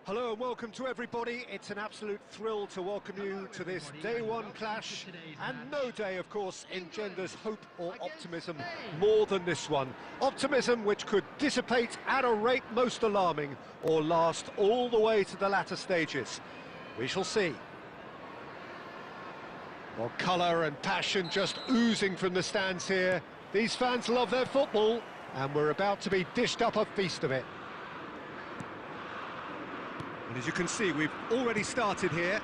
Hello and welcome to everybody. It's an absolute thrill to welcome you to this day one clash, and no day, of course, engenders hope or optimism more than this one. Optimism which could dissipate at a rate most alarming or last all the way to the latter stages. We shall see. Well, colour and passion just oozing from the stands here. These fans love their football, and we're about to be dished up a feast of it. And as you can see, we've already started here.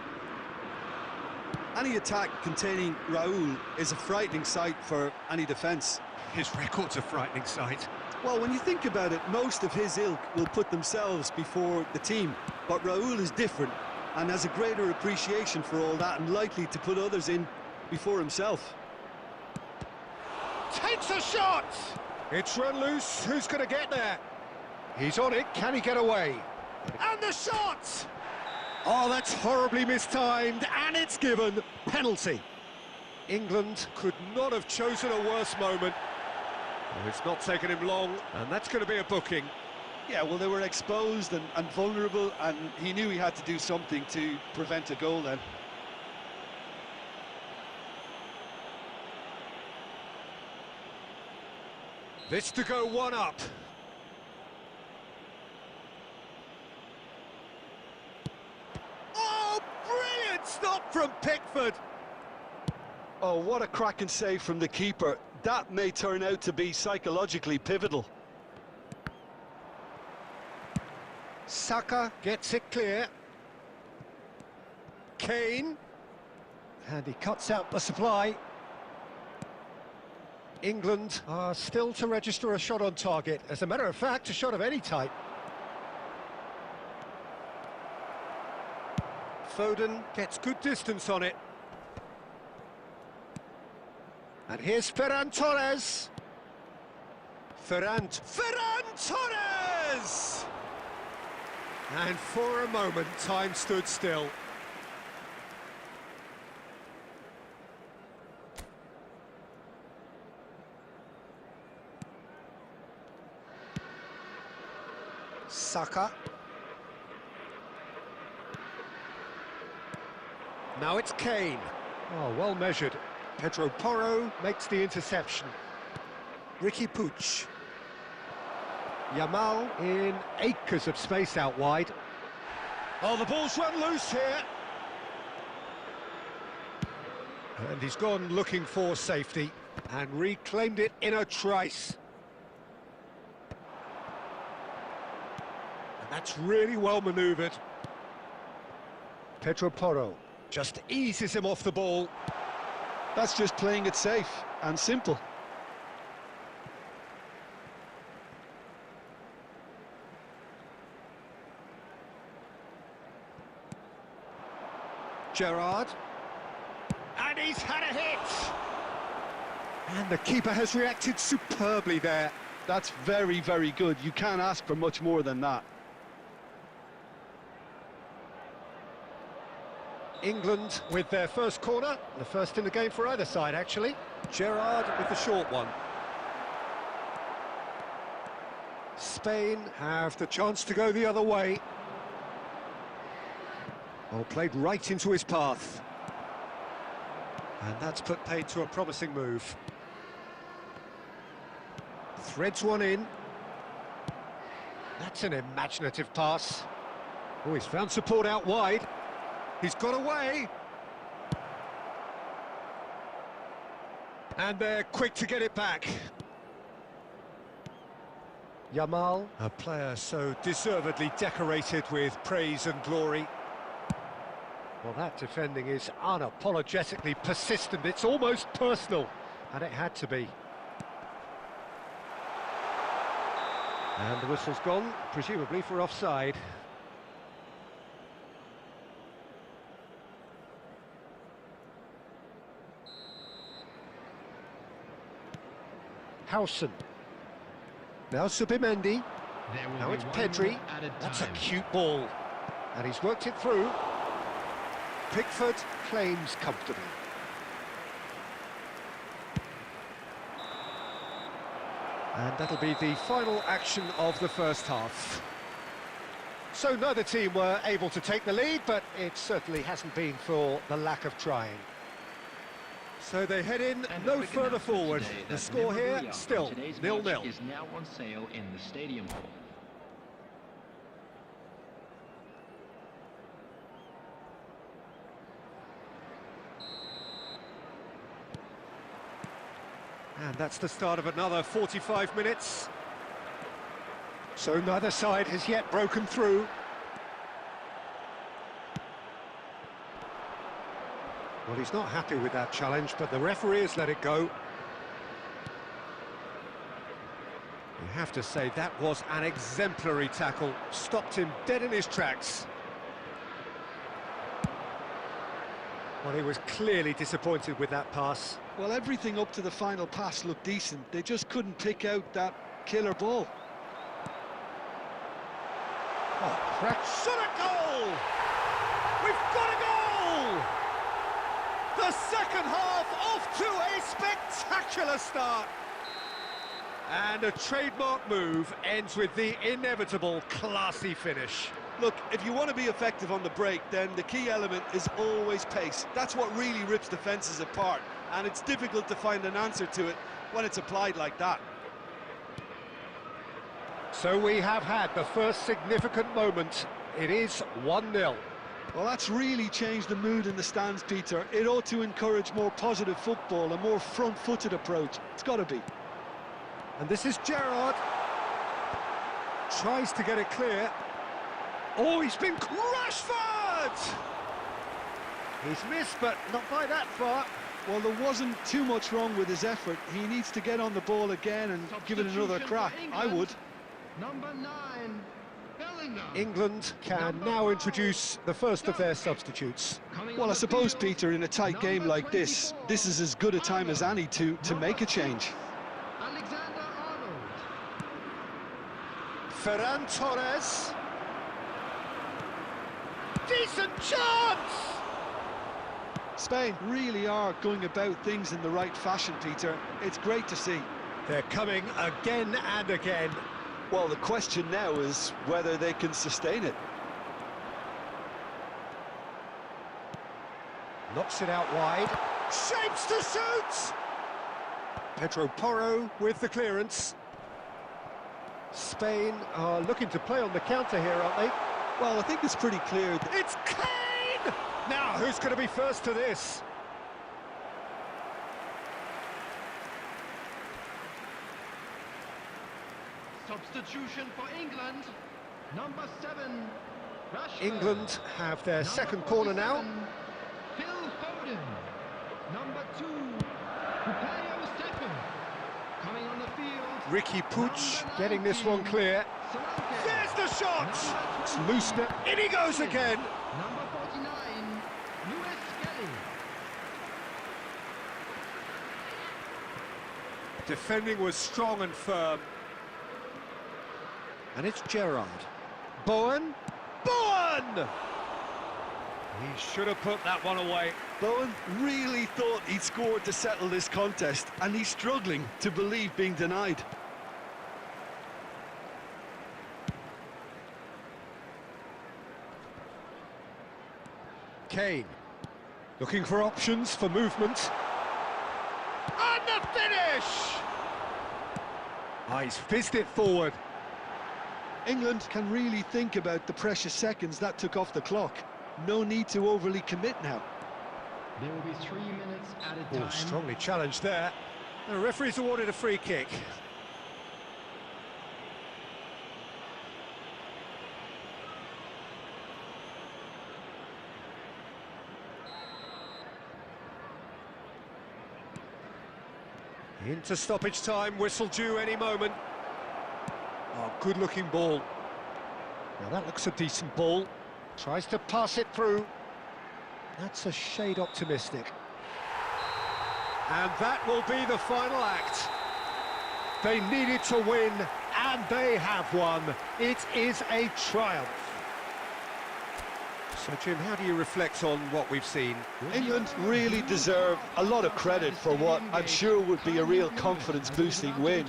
Any attack containing Raul is a frightening sight for any defence. His record's a frightening sight. Well, when you think about it, most of his ilk will put themselves before the team. But Raul is different and has a greater appreciation for all that and likely to put others in before himself. Takes a shot! It's run loose. Who's going to get there? He's on it. Can he get away? And the shot! Oh, that's horribly mistimed, and it's given. Penalty. England could not have chosen a worse moment. Well, it's not taken him long, and that's going to be a booking. Yeah, well, they were exposed and vulnerable, and he knew he had to do something to prevent a goal then. This to go one up. Stop from Pickford. Oh, what a cracking save from the keeper. That may turn out to be psychologically pivotal. Saka gets it clear. Kane. And he cuts out the supply. England are still to register a shot on target. As a matter of fact, a shot of any type. Foden gets good distance on it. And here's Ferran Torres. Ferran Torres! And for a moment, time stood still. Saka. Now it's Kane. Oh, well measured. Pedro Porro makes the interception. Ricky Puig. Yamal in acres of space out wide. Oh, the ball's run loose here. And he's gone looking for safety and reclaimed it in a trice. And that's really well manoeuvred. Pedro Porro just eases him off the ball. That's just playing it safe and simple. Gerrard. And he's had a hit! And the keeper has reacted superbly there. That's very, very good. You can't ask for much more than that. England with their first corner, the first in the game for either side, actually. Gerrard with the short one. Spain have the chance to go the other way. Oh, played right into his path. And that's put paid to a promising move. Threads one in. That's an imaginative pass. Oh, he's found support out wide. He's got away. And they're quick to get it back. Yamal, a player so deservedly decorated with praise and glory. Well, that defending is unapologetically persistent. It's almost personal, and it had to be. And the whistle's gone, presumably for offside. Howson. Now Subimendi. Now it's Pedri. That's a cute ball. And he's worked it through. Pickford claims comfortably. And that'll be the final action of the first half. So neither team were able to take the lead, but it certainly hasn't been for the lack of trying. So they head in no further forward. The score here still 0-0. Is now on sale in the stadium hall. And that's the start of another 45 minutes. So neither side has yet broken through. Well, he's not happy with that challenge, but the referee has let it go. You have to say that was an exemplary tackle. Stopped him dead in his tracks. Well, he was clearly disappointed with that pass. Well, everything up to the final pass looked decent. They just couldn't pick out that killer ball. Oh, crack shot at goal! We've got a goal! The second half off to a spectacular start. And a trademark move ends with the inevitable classy finish. Look, if you want to be effective on the break, then the key element is always pace. That's what really rips defences apart, and it's difficult to find an answer to it when it's applied like that. So we have had the first significant moment. It is 1-0. Well, that's really changed the mood in the stands, Peter. It ought to encourage more positive football, a more front-footed approach. It's got to be. And this is Gerrard. Tries to get it clear. Oh, he's been Rashford! He's missed, but not by that far. Well, there wasn't too much wrong with his effort. He needs to get on the ball again and give it another crack. I would. Number 9, Bellingham. England can now introduce the first of their substitutes. Well, I suppose, Peter, in a tight game like this is as good a time as any to make a change. Alexander-Arnold. Ferran Torres. Decent chance! Spain really are going about things in the right fashion, Peter. It's great to see. They're coming again and again. Well, the question now is whether they can sustain it. Knocks it out wide. Shapes to shoot! Pedro Porro with the clearance. Spain are looking to play on the counter here, aren't they? Well, I think it's pretty clear that... It's Kane! Now, who's going to be first to this? Substitution for England. Number 7. Rashford. England have their Number second corner now. 47, Phil Foden. Number 2. Bukayo Saka. Coming on the field. Ricky Puig getting this one clear. Solanke. There's the shot! It's loose now. In he goes again! Number 49. Lewis Kelly. Defending was strong and firm. And it's Gerrard. Bowen. Bowen! He should have put that one away. Bowen really thought he'd scored to settle this contest, and he's struggling to believe being denied. Kane, looking for options for movement. And the finish! Oh, he's fizzed it forward. England can really think about the precious seconds that took off the clock. No need to overly commit now. There will be 3 minutes at a time. Oh, strongly challenged there. The referee's awarded a free kick. Into stoppage time, whistle due any moment. Oh, good-looking ball. Now that looks a decent ball. Tries to pass it through. That's a shade optimistic. And that will be the final act. They needed to win, and they have won. It is a triumph. So, Jim, how do you reflect on what we've seen? England really deserve a lot of credit for what I'm sure would be a real confidence-boosting win.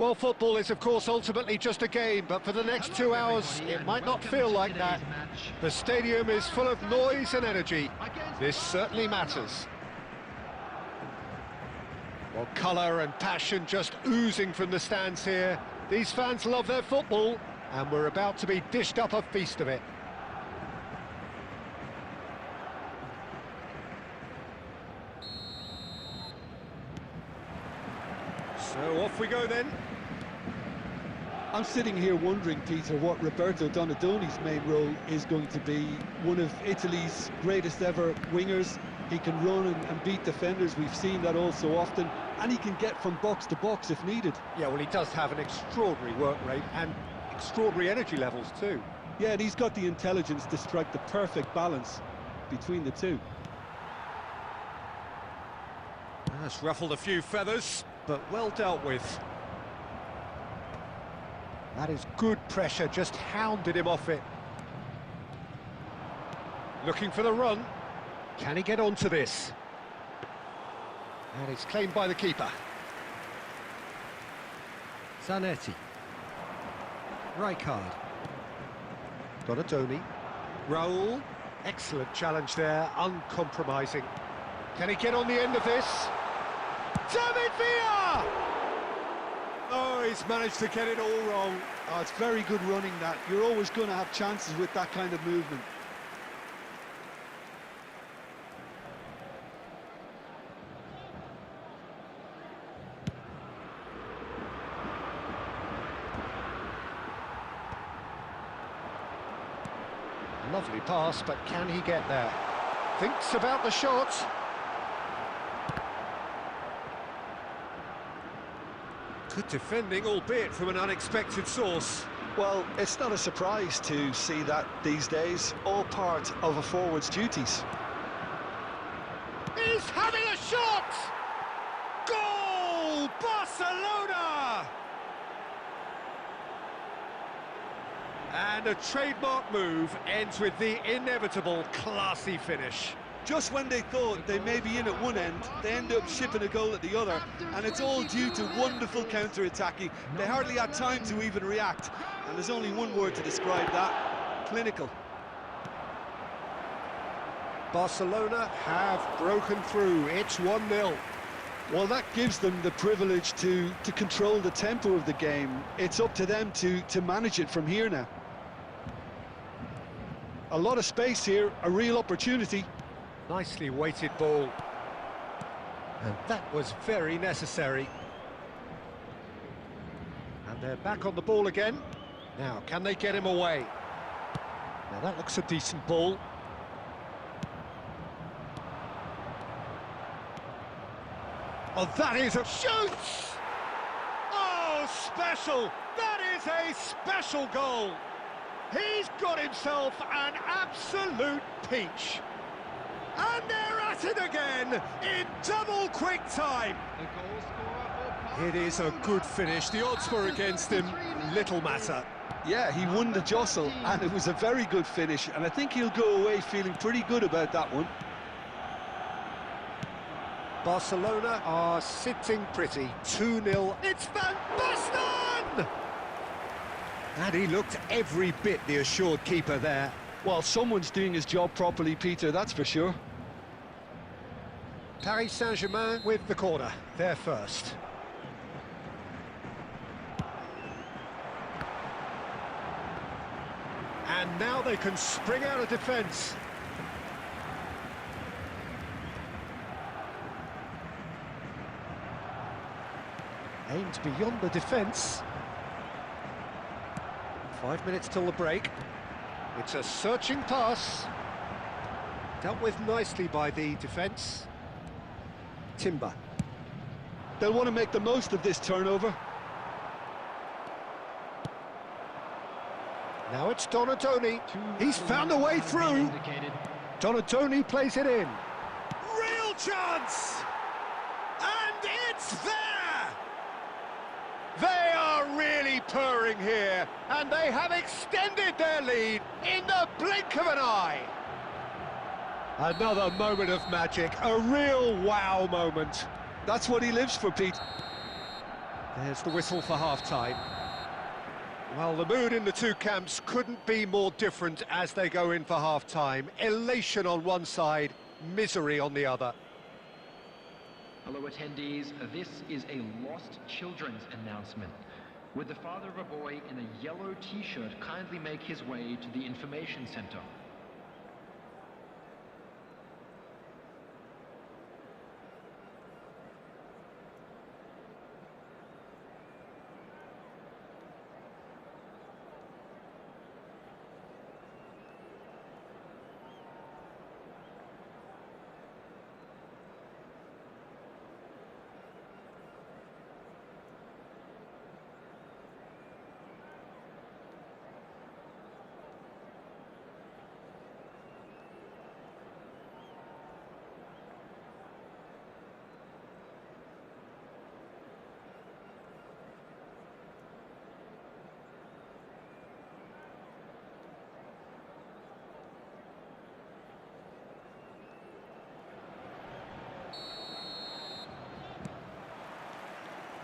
Well, football is, of course, ultimately just a game, but for the next 2 hours, it might not feel like that. The stadium is full of noise and energy. This certainly matters. Well, colour and passion just oozing from the stands here. These fans love their football, and we're about to be dished up a feast of it. So off we go then. I'm sitting here wondering, Peter, what Roberto Donadoni's main role is going to be. One of Italy's greatest ever wingers. He can run and beat defenders. We've seen that all so often. And he can get from box to box if needed. Yeah, well, he does have an extraordinary work rate and extraordinary energy levels too. Yeah, and he's got the intelligence to strike the perfect balance between the two. That's ruffled a few feathers, but well dealt with. That is good pressure, just hounded him off it. Looking for the run. Can he get onto this? And it's claimed by the keeper. Zanetti. Rijkaard. Donadoni. Raul. Excellent challenge there, uncompromising. Can he get on the end of this? David Villa! Oh, he's managed to get it all wrong. Oh, it's very good running, that. You're always going to have chances with that kind of movement. Lovely pass, but can he get there? Thinks about the shot. Good defending, albeit from an unexpected source. Well, it's not a surprise to see that these days. All part of a forward's duties. He's having a shot! Goal! Barcelona! And a trademark move ends with the inevitable classy finish. Just when they thought they may be in at one end, they end up shipping a goal at the other, and it's all due to wonderful counter-attacking. They hardly had time to even react, and there's only one word to describe that: clinical. Barcelona have broken through. It's 1-0. Well, that gives them the privilege to control the tempo of the game. It's up to them to manage it from here now. A lot of space here, a real opportunity. Nicely weighted ball. And that was very necessary. And they're back on the ball again. Now, can they get him away? Now, that looks a decent ball. Oh, that is a shoot! Oh, special! That is a special goal! He's got himself an absolute peach. And they're at it again in double quick time. It is a good finish. The odds were against him. Little matter. Yeah, he won the jostle, and it was a very good finish, and I think he'll go away feeling pretty good about that one. Barcelona are sitting pretty. 2-0. It's Van Basten! And he looked every bit the assured keeper there. Well, someone's doing his job properly, Peter, that's for sure. Paris Saint-Germain with the corner. They're first. And now they can spring out of defence. Aimed beyond the defence. 5 minutes till the break. It's a searching pass. Dealt with nicely by the defence. Timber. They'll want to make the most of this turnover. Now it's Donadoni. He's found a way through. Donadoni plays it in. Real chance! And it's there! They are really purring here, and they have extended their lead in the blink of an eye. Another moment of magic, a real wow moment. That's what he lives for, Pete. There's the whistle for half-time. Well, the mood in the two camps couldn't be more different as they go in for half-time. Elation on one side, misery on the other. Hello attendees, this is a lost children's announcement. Would the father of a boy in a yellow t-shirt kindly make his way to the information center?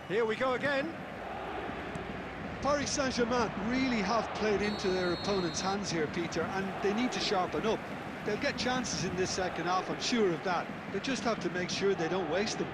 Here we go again. Paris Saint-Germain really have played into their opponent's hands here, Peter, and they need to sharpen up. They'll get chances in this second half, I'm sure of that. They just have to make sure they don't waste them.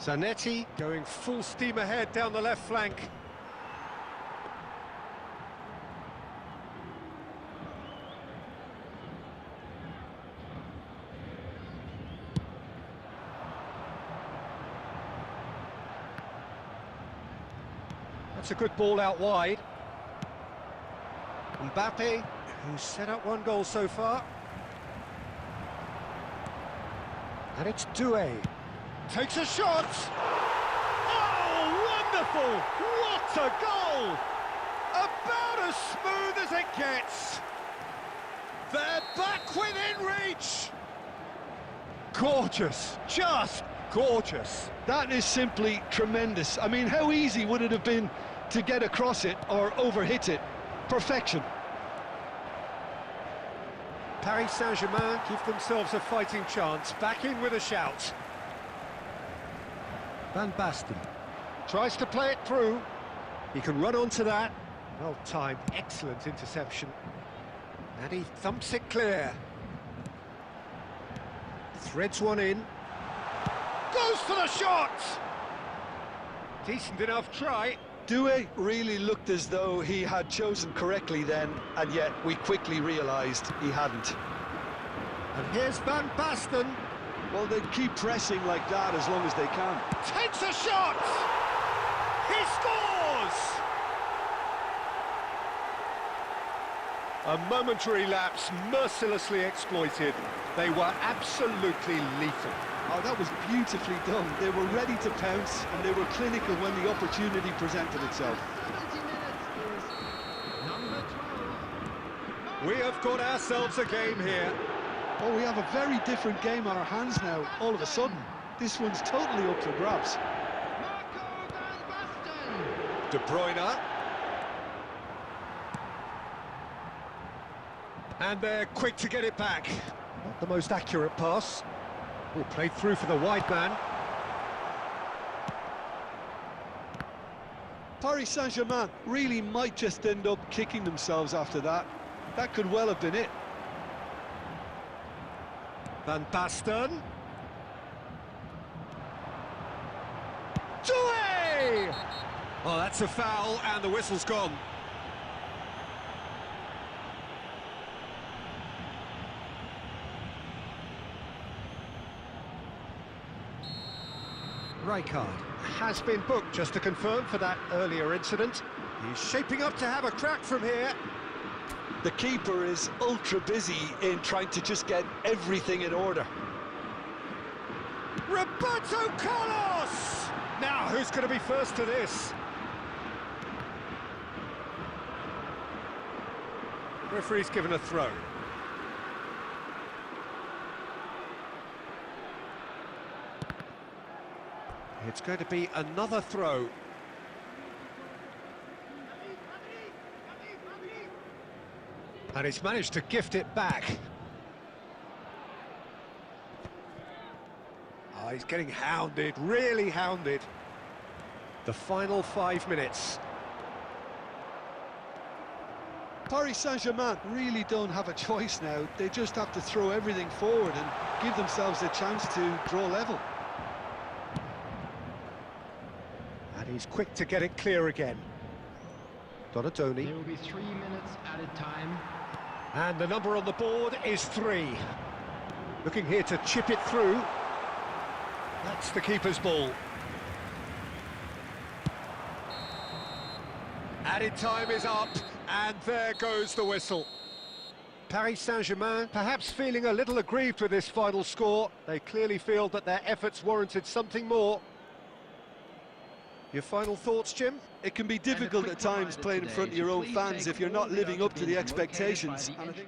Zanetti going full steam ahead down the left flank. That's a good ball out wide. Mbappe, who's set up one goal so far. And it's Doué. Takes a shot! Oh, wonderful! What a goal! About as smooth as it gets. They're back within reach! Gorgeous, just gorgeous. That is simply tremendous. I mean, how easy would it have been to get across it or overhit it? Perfection. Paris Saint-Germain give themselves a fighting chance, back in with a shout. Van Basten tries to play it through. He can run onto that. Well timed, excellent interception. And he thumps it clear. Threads one in. Goes for the shot! Decent enough try. Doué really looked as though he had chosen correctly then, and yet we quickly realised he hadn't. And here's Van Basten. Well, they keep pressing like that as long as they can. Takes a shot! He scores! A momentary lapse mercilessly exploited. They were absolutely lethal. Oh, that was beautifully done. They were ready to pounce, and they were clinical when the opportunity presented itself. 70 minutes is number 12. We have got ourselves a game here. Oh, we have a very different game on our hands now, all of a sudden. This one's totally up for grabs. Marco Van Basten. De Bruyne. And they're quick to get it back. Not the most accurate pass. Oh, played through for the wide man. Paris Saint-Germain really might just end up kicking themselves after that. That could well have been it. Van Basten. Doué! Oh, that's a foul, and the whistle's gone. Rijkaard has been booked, just to confirm, for that earlier incident. He's shaping up to have a crack from here. The keeper is ultra busy in trying to just get everything in order. Roberto Carlos! Now, who's going to be first to this? Referee's given a throw. It's going to be another throw. And he's managed to gift it back. Oh, he's getting hounded, really hounded. The final 5 minutes. Paris Saint-Germain really don't have a choice now. They just have to throw everything forward and give themselves a chance to draw level. And he's quick to get it clear again. Donadoni. There will be 3 minutes added time. And the number on the board is 3. Looking here to chip it through. That's the keeper's ball. Added time is up, and there goes the whistle. Paris Saint-Germain perhaps feeling a little aggrieved with this final score. They clearly feel that their efforts warranted something more. Your final thoughts, Jim? It can be difficult at times playing in front of your own fans if you're not living up to the expectations. And I think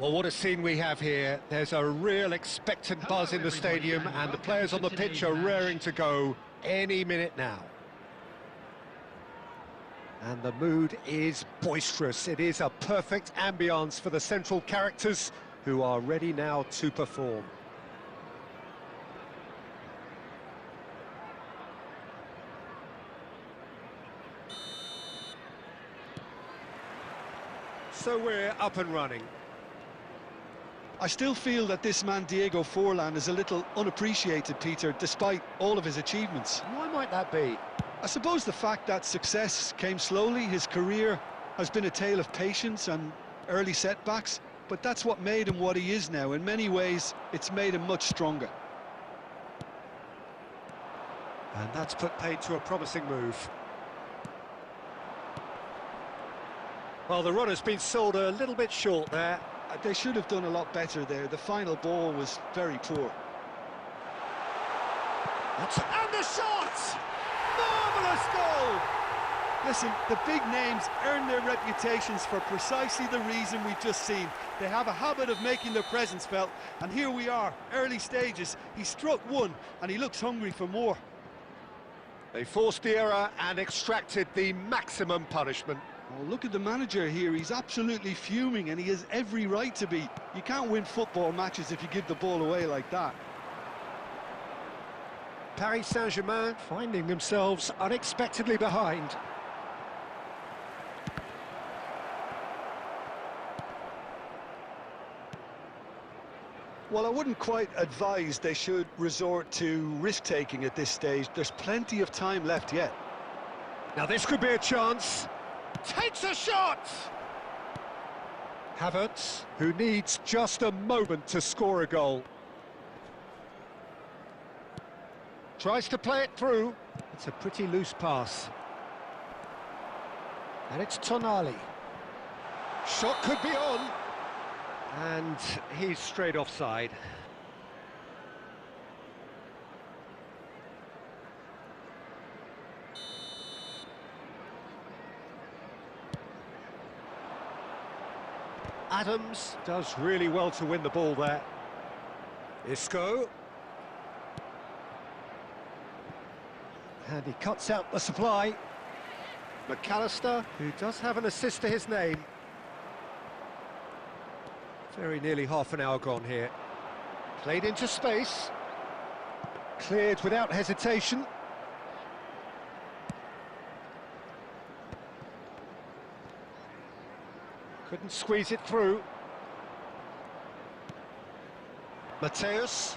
Well, what a scene we have here. There's a real expectant buzz in the stadium, and the players on the pitch are raring to go any minute now. And the mood is boisterous. It is a perfect ambience for the central characters who are ready now to perform. So we're up and running. I still feel that this man Diego Forlan is a little unappreciated, Peter, despite all of his achievements. Why might that be? I suppose the fact that success came slowly, his career has been a tale of patience and early setbacks, but that's what made him what he is now. In many ways, it's made him much stronger. And that's put paid to a promising move. Well, the run has been sold a little bit short there. They should have done a lot better there. The final ball was very poor. And the shot! Marvellous goal! Listen, the big names earn their reputations for precisely the reason we've just seen. They have a habit of making their presence felt, and here we are, early stages. He struck one, and he looks hungry for more. They forced the error and extracted the maximum punishment. Oh, look at the manager here. He's absolutely fuming, and he has every right to be. You can't win football matches if you give the ball away like that. Paris Saint-Germain finding themselves unexpectedly behind. Well, I wouldn't quite advise they should resort to risk-taking at this stage. There's plenty of time left yet. Now this could be a chance. Takes a shot! Havertz, who needs just a moment to score a goal. Tries to play it through. It's a pretty loose pass. And it's Tonali. Shot could be on. And he's straight offside. Adams does really well to win the ball there. Isco. And he cuts out the supply. McAllister, who does have an assist to his name. Very nearly half an hour gone here. Played into space. Cleared without hesitation. Couldn't squeeze it through. Mateus.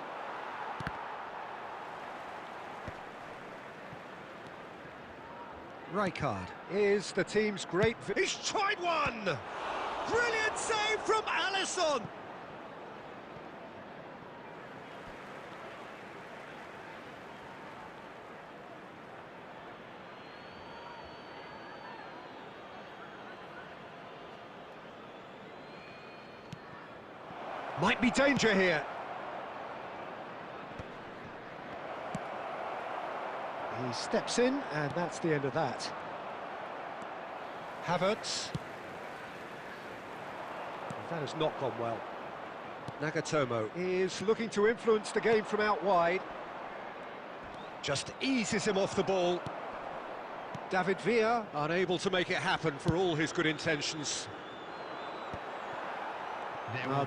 Rijkaard is the team's great... He's tried one! Brilliant save from Alisson! Might be danger here. He steps in, and that's the end of that. Havertz. That has not gone well. Nagatomo is looking to influence the game from out wide. Just eases him off the ball. David Villa unable to make it happen for all his good intentions.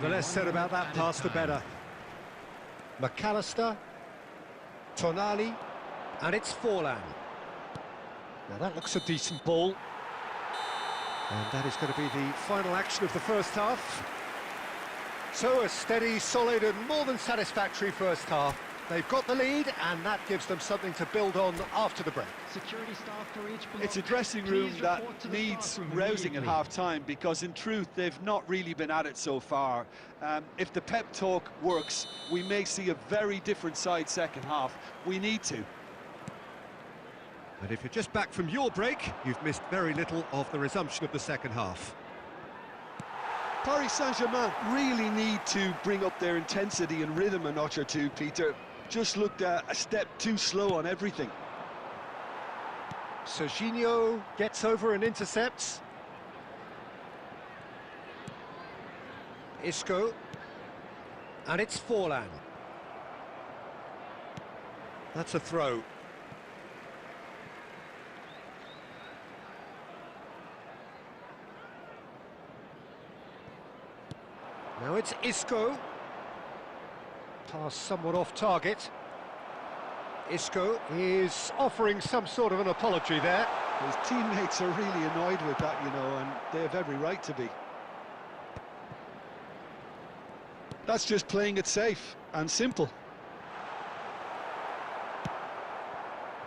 The less said about that pass, the better. McAllister, Tonali, and it's Forlan. Now that looks a decent ball. And that is going to be the final action of the first half. So a steady, solid and more than satisfactory first half. They've got the lead and that gives them something to build on after the break. Security staff for each block. It's a dressing room that needs rousing at half-time because in truth they've not really been at it so far. If the pep talk works, we may see a very different side second half. We need to. And if you're just back from your break, you've missed very little of the resumption of the second half. Paris Saint-Germain really need to bring up their intensity and rhythm a notch or two, Peter. Just looked a step too slow on everything. Serginho gets over and intercepts. Isco. And it's Forlan. That's a throw. Now it's Isco. Pass somewhat off target. Isco is offering some sort of an apology there. His teammates are really annoyed with that, you know, and they have every right to be. That's just playing it safe and simple.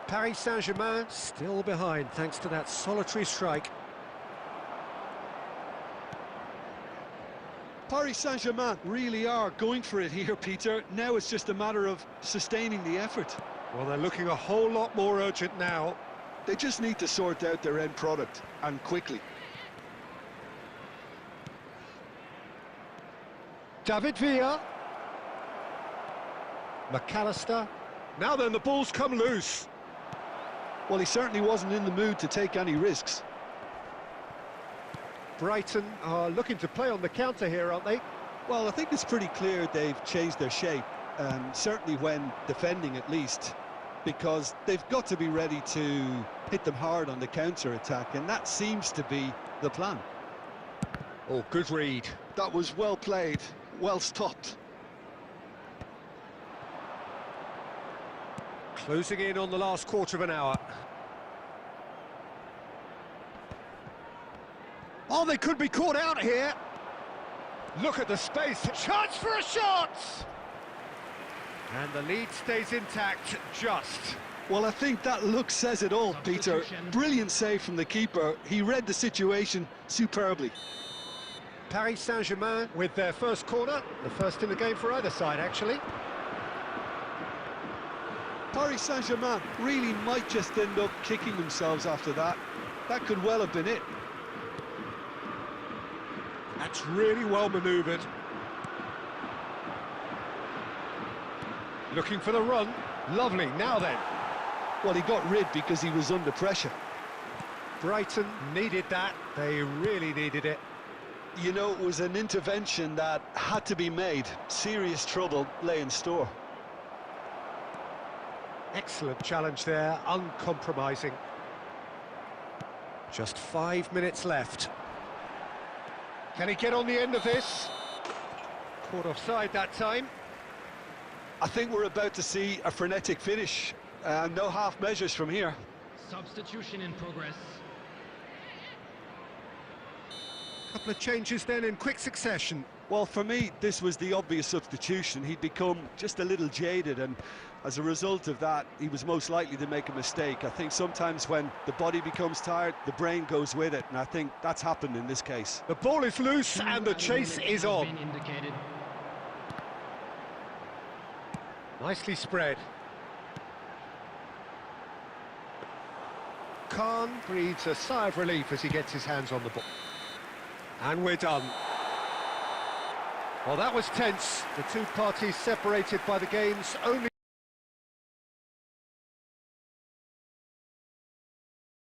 Paris Saint-Germain still behind thanks to that solitary strike. Paris Saint-Germain really are going for it here, Peter. Now it's just a matter of sustaining the effort. Well, they're looking a whole lot more urgent now. They just need to sort out their end product, and quickly. David Villa. McAllister. Now then, the ball's come loose. Well, he certainly wasn't in the mood to take any risks. Brighton are looking to play on the counter here, aren't they? Well, I think it's pretty clear they've changed their shape, certainly when defending at least, because they've got to be ready to hit them hard on the counter-attack, and that seems to be the plan. Oh, good read. That was well played, well stopped. Closing in on the last quarter of an hour. Oh, they could be caught out here. Look at the space. Chance for a shot! And the lead stays intact, just. Well, I think that look says it all, Peter. Brilliant save from the keeper. He read the situation superbly. Paris Saint-Germain with their first corner, the first in the game for either side, actually. Paris Saint-Germain really might just end up kicking themselves after that. That could well have been it. That's really well manoeuvred. Looking for the run. Lovely, now then. Well, he got rid because he was under pressure. Brighton needed that. They really needed it. You know, it was an intervention that had to be made. Serious trouble lay in store. Excellent challenge there, uncompromising. Just 5 minutes left. Can he get on the end of this? Caught offside that time. I think we're about to see a frenetic finish. No half measures from here. Substitution in progress. Couple of changes then in quick succession. Well, for me, this was the obvious substitution. He'd become just a little jaded, and as a result of that, he was most likely to make a mistake. I think sometimes when the body becomes tired, the brain goes with it, and I think that's happened in this case. The ball is loose and the chase is on. Nicely spread. Khan breathes a sigh of relief as he gets his hands on the ball. And we're done. Well, that was tense. The two parties separated by the game's only